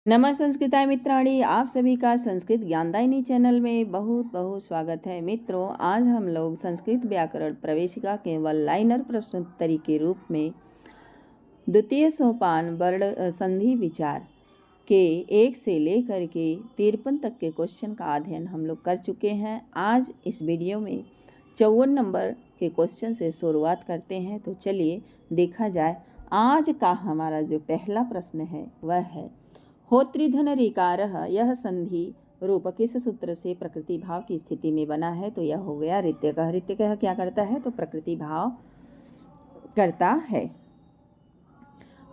नमः संस्कृताय मित्राणि, आप सभी का संस्कृत ज्ञानदायिनी चैनल में बहुत बहुत स्वागत है। मित्रों, आज हम लोग संस्कृत व्याकरण प्रवेशिका केवल लाइनर प्रश्नोत्तरी के रूप में द्वितीय सोपान वर्ण संधि विचार के 1 से लेकर के 53 तक के क्वेश्चन का अध्ययन हम लोग कर चुके हैं। आज इस वीडियो में 54 नंबर के क्वेश्चन से शुरुआत करते हैं। तो चलिए देखा जाए। आज का हमारा जो पहला प्रश्न है वह है, होत्रिधन ऋकारः यह संधि रूप किस सूत्र से प्रकृति भाव की स्थिति में बना है? तो यह हो गया ऋत्यकः। ऋत्यकः क्या करता है? तो प्रकृति भाव करता है।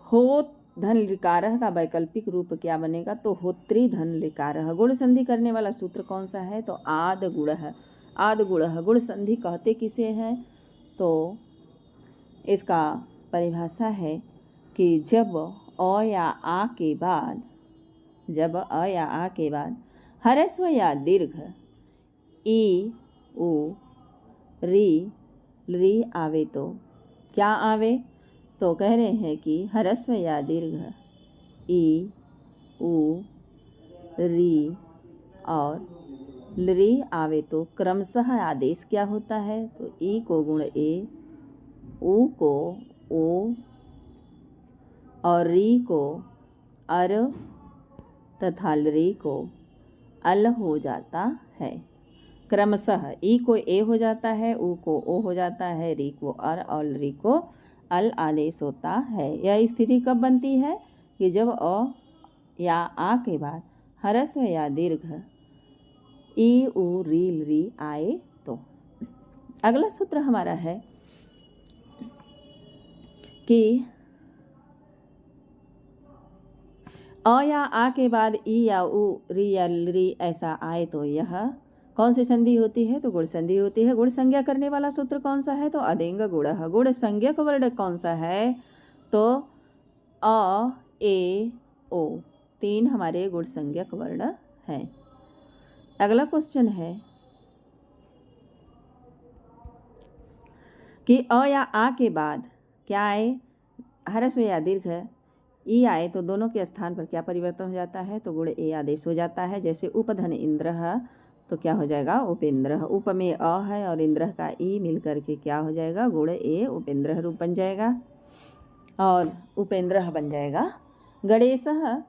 होत धन ऋकारः का वैकल्पिक रूप क्या बनेगा? तो होत्रिधन ऋकारः। गुण संधि करने वाला सूत्र कौन सा है? तो आद गुणः। आद गुणः। गुण संधि कहते किसे हैं? तो इसका परिभाषा है कि जब अ या आ के बाद ह्रस्व या दीर्घ ई उ री आवे तो क्या आवे? तो कह रहे हैं कि ह्रस्व या दीर्घ ई उ री और री आवे तो क्रमशः आदेश क्या होता है? तो ई को गुण ए, उ को ओ और री को अर तथा री को अल हो जाता है। क्रमशः ई को ए हो जाता है, उ को ओ हो जाता है, री को अर और री को अल आदेश होता है। यह स्थिति कब बनती है? कि जब अ या आ के बाद ह्रस्व या दीर्घ ई उ री आए तो। अगला सूत्र हमारा है कि अ या आ के बाद ई या उ री या री ऐसा आए तो यह कौन सी संधि होती है? तो गुण संधि होती है। गुण संज्ञा करने वाला सूत्र कौन सा है? तो अदेंग गुणः। गुण संज्ञक वर्ण कौन सा है? तो अ ए ओ, 3 हमारे गुण संज्ञक वर्ण हैं। अगला क्वेश्चन है कि अ या आ के बाद क्या आए? ह्रस्व या दीर्घ ई आए तो दोनों के स्थान पर क्या परिवर्तन हो जाता है? तो गुण ए आदेश हो जाता है। जैसे उपधन इंद्र तो क्या हो जाएगा? उपेंद्र। उप में अ है और इंद्र का ई मिल करके क्या हो जाएगा? गुण ए उपेंद्र रूप बन जाएगा और उपेंद्र बन जाएगा। गणेशः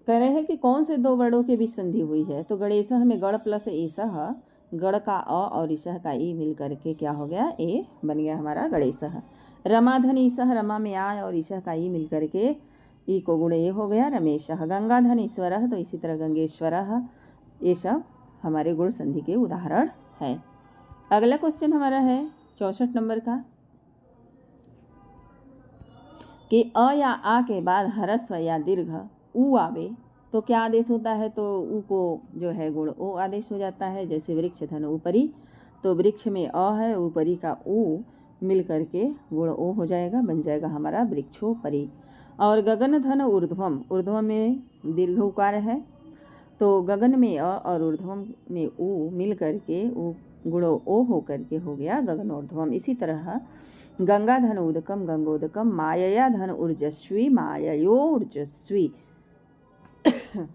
कह रहे हैं कि कौन से 2 वर्णों के बीच संधि हुई है? तो गणेशः में गण प्लस ईशः, गण का अ और ईशः का ई मिल करके क्या हो गया? ए बन गया हमारा गणेशः। रमाधन ईशः, रमा में आ और ईशः का ई मिल करके ई को गुण ए हो गया रमेशः। गंगाधन ईश्वरः, तो इसी तरह गंगेश्वरः। ये सब हमारे गुण संधि के उदाहरण हैं। अगला क्वेश्चन हमारा है 64 नंबर का कि अ या आ के बाद ह्रस्व या दीर्घ उ आवे तो क्या आदेश होता है? तो उ को जो है गुण ओ आदेश हो जाता है। जैसे वृक्ष धन ऊपरी, तो वृक्ष में अ है, ऊपरी का उ मिल करके गुण ओ हो जाएगा, बन जाएगा हमारा वृक्षोपरि। और गगन धन ऊर्ध्वम, ऊर्ध्वम में दीर्घ उकार है, तो गगन में अ और ऊर्ध्वम में उ मिल करके उ गुण ओ हो करके हो गया गगनोर्ध्वम। इसी तरह गंगा धन उदकम गंगोदकम, मायया धन ऊर्जस्वी माययोर्जस्वी। कह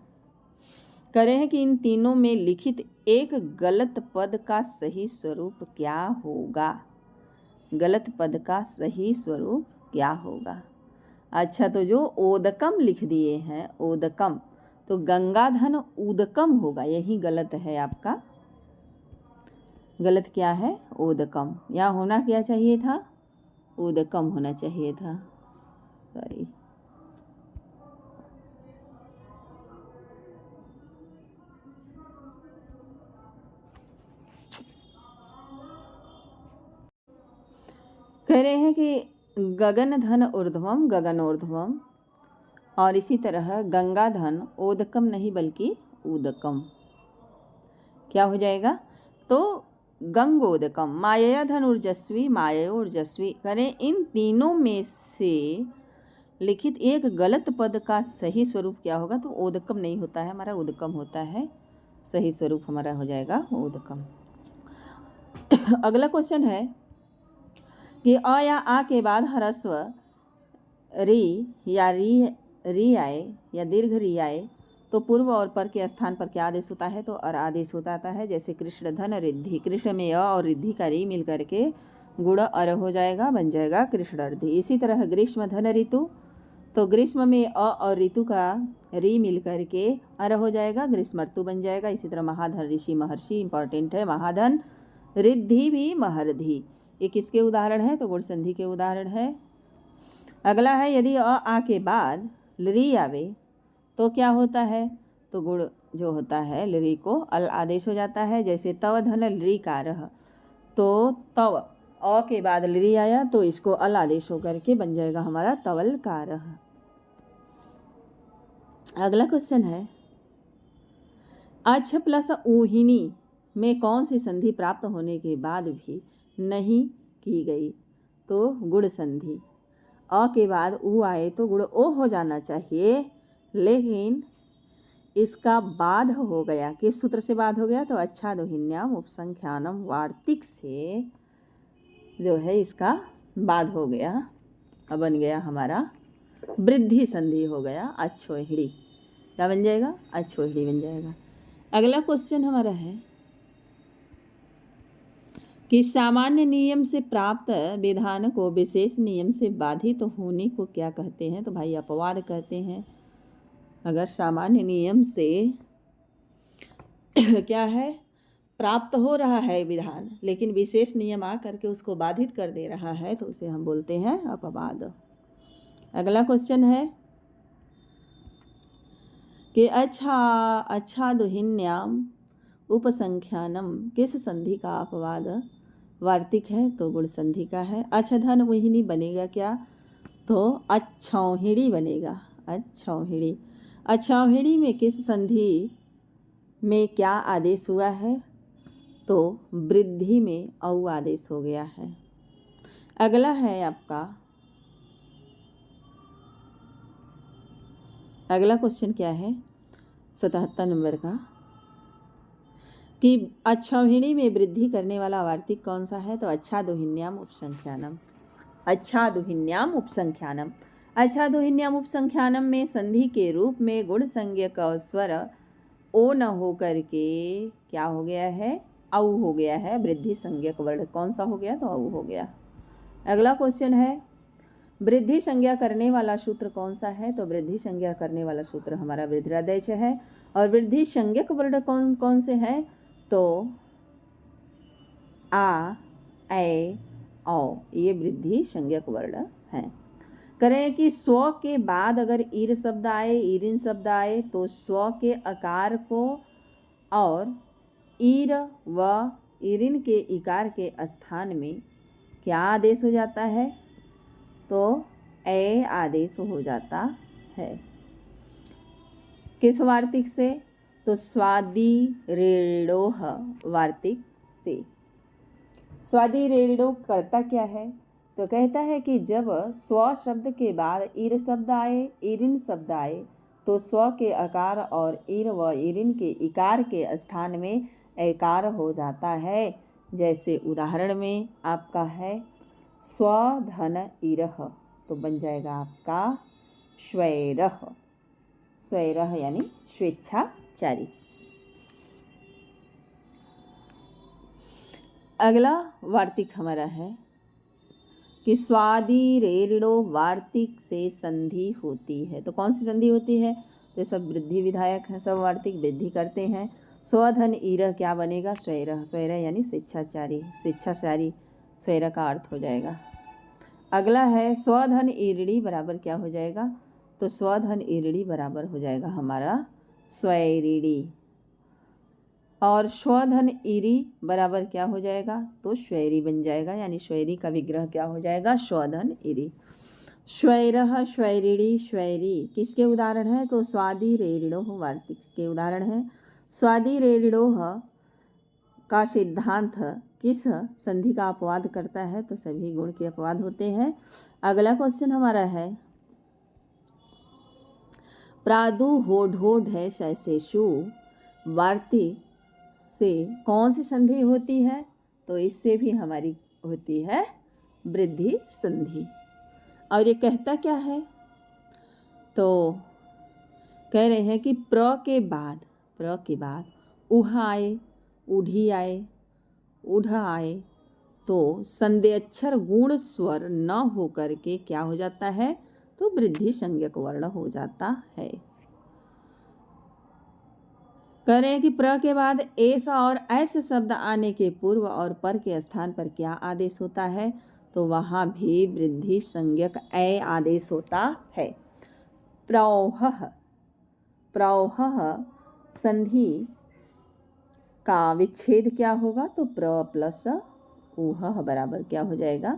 रहे हैं कि इन तीनों में लिखित एक गलत पद का सही स्वरूप क्या होगा? गलत पद का सही स्वरूप क्या होगा? अच्छा, तो जो ओदकम लिख दिए हैं ओदकम, तो गंगाधन उदकम होगा, यही गलत है आपका। गलत क्या है? ओदकम। यहाँ होना क्या चाहिए था? उदकम होना चाहिए था। सॉरी। कह रहे हैं कि गगन धन ऊर्ध्वम गगनोर्ध्वम, और इसी तरह गंगा धन ओदकम नहीं बल्कि उदकम। क्या हो जाएगा? तो गंगोदकम। मायया धन ऊर्जस्वी माययोर्जस्वी। करें इन तीनों में से लिखित एक गलत पद का सही स्वरूप क्या होगा? तो ओदकम नहीं होता है हमारा, उदकम होता है। सही स्वरूप हमारा हो जाएगा उदकम। अगला क्वेश्चन है कि अ या आ के बाद ह्रस्व री या री आए या दीर्घ री आए तो पूर्व और पर के स्थान पर क्या आदेश होता है? तो अर आदेश होता है। जैसे कृष्ण धन रिद्धि, कृष्ण में अ और रिद्धि का री मिल करके गुण अर हो जाएगा, बन जाएगा कृष्णार्धि। इसी तरह ग्रीष्म धन ऋतु, तो ग्रीष्म में अ और ऋतु का री मिल करके अर हो जाएगा, ग्रीष्मर्तु बन जाएगा। इसी तरह महाधन ऋषि महर्षि इंपॉर्टेंट है, महाधन रिद्धि भी महर्धि। ये किसके उदाहरण है? तो गुण संधि के उदाहरण है। अगला है यदि अ आ के बाद ली आवे तो क्या होता है? तो गुण जो होता है लरी को अल आदेश हो जाता है। जैसे तव धन लरी कारह, तो तव अ के बाद लरी आया तो इसको अल आदेश होकर के बन जाएगा हमारा तवल कारह। अगला क्वेश्चन है अछ प्लस ऊहिनी में कौन सी संधि प्राप्त होने के बाद भी नहीं की गई? तो गुण संधि। अ के बाद ऊ आए तो गुण ओ हो जाना चाहिए, लेकिन इसका बाध हो गया। किस सूत्र से बाध हो गया? तो अच्छादोहिन्याम उपसंख्यानम वार्तिक से जो है इसका बाध हो गया। अब बन गया हमारा वृद्धि संधि हो गया, अच्छोहिड़ी। क्या बन जाएगा? अच्छोहिड़ी बन जाएगा। अगला क्वेश्चन हमारा है कि सामान्य नियम से प्राप्त विधान को विशेष नियम से बाधित होने को क्या कहते हैं? तो भाई अपवाद कहते हैं। अगर सामान्य नियम से क्या है प्राप्त हो रहा है विधान, लेकिन विशेष नियम आ करके उसको बाधित कर दे रहा है, तो उसे हम बोलते हैं अपवाद। अगला क्वेश्चन है कि अच्छादोहिन्याम उपसंख्यानम किस संधि का अपवाद वार्तिक है? तो गुण संधि का है। अच्छधन मोहिनी बनेगा क्या? तो अच्छौहिड़ी बनेगा, अच्छौहिड़ी। अच्छौहिड़ी में किस संधि में क्या आदेश हुआ है? तो वृद्धि में औ आदेश हो गया है। अगला है आपका, अगला क्वेश्चन क्या है 77 नंबर का कि अच्छौहिणी में वृद्धि करने वाला वार्तिक कौन सा है? तो अच्छादोहिन्याम उपसंख्यानम, अच्छादोहिन्याम उपसंख्यानम। अच्छादोहिन्याम उपसंख्यानम में संधि के रूप में गुण संज्ञक स्वर ओ न हो करके क्या हो गया है? औ हो गया है। वृद्धि संज्ञक वर्ण कौन सा हो गया? तो औ हो गया। अगला क्वेश्चन है वृद्धि संज्ञा करने वाला सूत्र कौन सा है? तो वृद्धि संज्ञा करने वाला सूत्र हमारा वृद्धिरादेश है। और वृद्धि संज्ञक वर्ण कौन कौन से हैं? तो आ, ए, औ, ये वृद्धि संज्ञक वर्ण हैं। करें कि स्व के बाद अगर ईर शब्द आए, ईरिन शब्द आए, तो स्व के आकार को और ईर व ईरिन के इकार के स्थान में क्या आदेश हो जाता है? तो ए आदेश हो जाता है। किस वार्तिक से? तो स्वादि रेड़ोह वार्तिक से। स्वादि रेड़ो करता क्या है? तो कहता है कि जब स्व शब्द के बाद ईर शब्द आए, ईरिन शब्द आए, तो स्व के आकार और ईर व ईरिन के इकार के स्थान में एकार हो जाता है। जैसे उदाहरण में आपका है स्वधन ईरह, तो बन जाएगा आपका स्वैरह, स्वैरह यानी स्वेच्छाचारी। अगला वार्तिक हमारा है कि स्वादि रेड़ो वार्तिक से संधि होती है। तो कौन सी संधि होती है? तो सब वृद्धि विधायक हैं, सब वार्तिक वृद्धि करते हैं। स्वधन ईरह क्या बनेगा? स्वैरह, स्वैरह यानी स्वेच्छाचारी, स्वेच्छाचारी स्वैरह का अर्थ हो जाएगा। अगला है स्वधन ईरड़ी बराबर क्या हो जाएगा? तो स्वधन ईरड़ी बराबर हो जाएगा हमारा स्वैरिड़ी। और स्वधन ईरी बराबर क्या हो जाएगा? तो स्वैरी बन जाएगा, यानी स्वैरी का विग्रह क्या हो जाएगा? स्वधन ईरी। स्वैरह, स्वैरिणी, स्वैरी किसके उदाहरण है? तो स्वादि रेरिणोह वार्तिक के उदाहरण है। स्वादि रेरिणोह का सिद्धांत किस संधि का अपवाद करता है? तो सभी गुण के अपवाद होते हैं। अगला क्वेश्चन हमारा है प्रादु होढो ढैश ऐसेशु वार्तिक से कौन सी संधि होती है? तो इससे भी हमारी होती है वृद्धि संधि। और ये कहता क्या है? तो कह रहे हैं कि प्र के बाद उह आए, ऊढ़ी आए, ऊढ़ आए तो संदेअक्षर गुण स्वर न होकर के क्या हो जाता है, तो वृद्धि संज्ञक वर्ण हो जाता है। कह रहे हैं कि प्र के बाद ऐसा और ऐसे शब्द आने के पूर्व और पर के स्थान पर क्या आदेश होता है, तो वहाँ भी वृद्धि संज्ञक ए आदेश होता है। प्रौहः, प्रौहः संधि का विच्छेद क्या होगा, तो प्र प्लस ऊहः बराबर क्या हो जाएगा,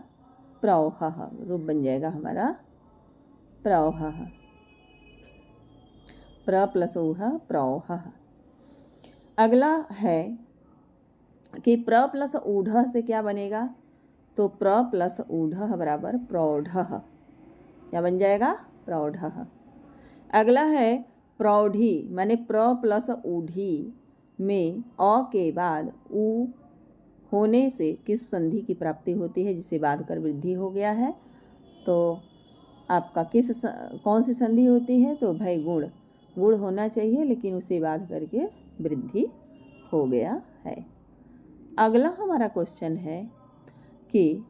प्रौहः, रूप बन जाएगा हमारा प्रौहः, प्र प्लस ऊहः प्रौहः। अगला है कि प्र प्लस ऊढ़ से क्या बनेगा, तो प्र प्लस ऊढ़ बराबर प्रौढ़ः, क्या बन जाएगा, प्रौढ़ः। अगला है प्रौढ़ी, माने प्र प्लस ऊढ़ी में अ के बाद उ होने से किस संधि की प्राप्ति होती है, जिसे बाध कर वृद्धि हो गया है, तो आपका कौन सी संधि होती है, तो भाई गुण होना चाहिए, लेकिन उसे बाध करके वृद्धि हो गया है। अगला हमारा क्वेश्चन है कि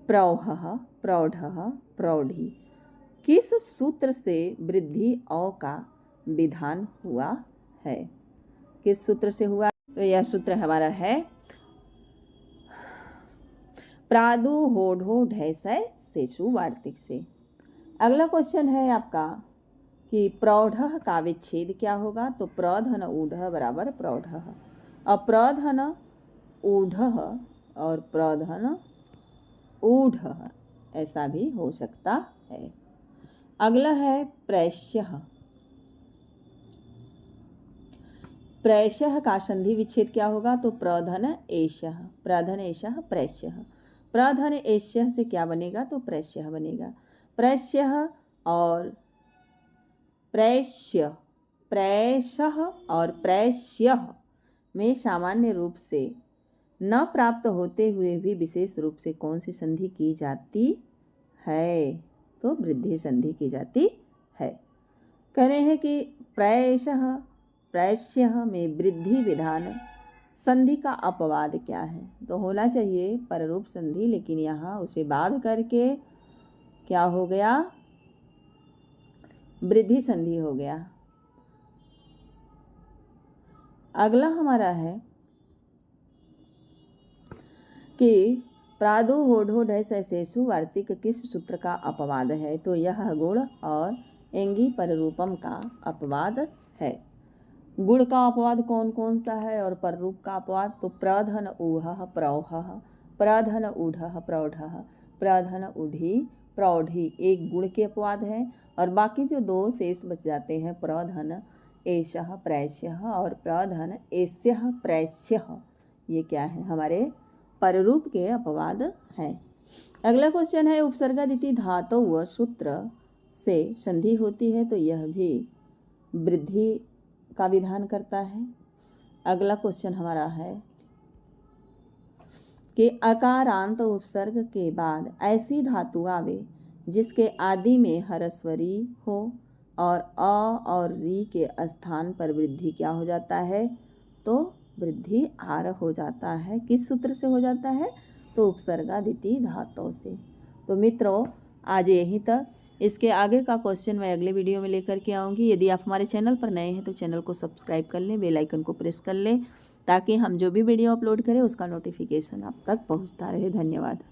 प्रौहः, प्रौढ़ः, प्रौढ़ी किस सूत्र से वृद्धि अ का विधान हुआ है, किस सूत्र से हुआ, तो यह सूत्र हमारा है प्रादु होढ़ो ढैसय शेषु वार्तिक से। अगला क्वेश्चन है आपका कि प्रौढ़ः का विच्छेद क्या होगा, तो प्रधन ऊढ़ः बराबर प्रौढ़ः, और प्रधन ऊढ़ः और प्रधन ऊढ़ः ऐसा भी हो सकता है। अगला है प्रैश्यः, प्रैश्यः का संधि विच्छेद क्या होगा, तो प्रधन एषः, प्रधन एषः प्रैश्यः, प्रधन एष्यः से क्या बनेगा, तो प्रैश्यः बनेगा। प्रैश्यः और प्रैश्य, प्रैशः और प्रैश्यः में सामान्य रूप से न प्राप्त होते हुए भी विशेष रूप से कौन सी संधि की जाती है, तो वृद्धि संधि की जाती है। कह रहे हैं कि प्रैशः, प्रैश्यः में वृद्धि विधान संधि का अपवाद क्या है, तो होना चाहिए पररूप संधि, लेकिन यहाँ उसे बाध करके क्या हो गया, वृद्धि संधि हो गया। अगला हमारा है कि प्रादु होढ़ो ढैसय शेषु वार्तिक किस सूत्र का अपवाद है, तो यह गुण और एंगी पररूपम का अपवाद है। गुण का अपवाद कौन कौन सा है और पररूप का अपवाद, तो प्रधन ऊहः प्रौहः, प्रधन ऊढ़ः प्रौढ़ः, प्रधन ऊढ़ी प्रौढ़ी एक गुण के अपवाद है, और बाकी जो दो शेष बच जाते हैं प्रधन एषः प्रैश्यः और प्रधन एष्यः प्रैश्यः, ये क्या है, हमारे पररूप के अपवाद हैं। अगला क्वेश्चन है उपसर्गादिति धातु व सूत्र से संधि होती है, तो यह भी वृद्धि का विधान करता है। अगला क्वेश्चन हमारा है कि अकारांत उपसर्ग के बाद ऐसी धातु आवे जिसके आदि में हरस्वरी हो और अ और री के स्थान पर वृद्धि क्या हो जाता है, तो वृद्धि आर हो जाता है। किस सूत्र से हो जाता है, तो उपसर्गादिति धातु से। तो मित्रों आज यहीं तक, इसके आगे का क्वेश्चन मैं अगले वीडियो में लेकर के आऊँगी। यदि आप हमारे चैनल पर नए हैं तो चैनल को सब्सक्राइब कर लें, बेल आइकन को प्रेस कर लें, ताकि हम जो भी वीडियो अपलोड करें उसका नोटिफिकेशन आप तक पहुँचता रहे। धन्यवाद।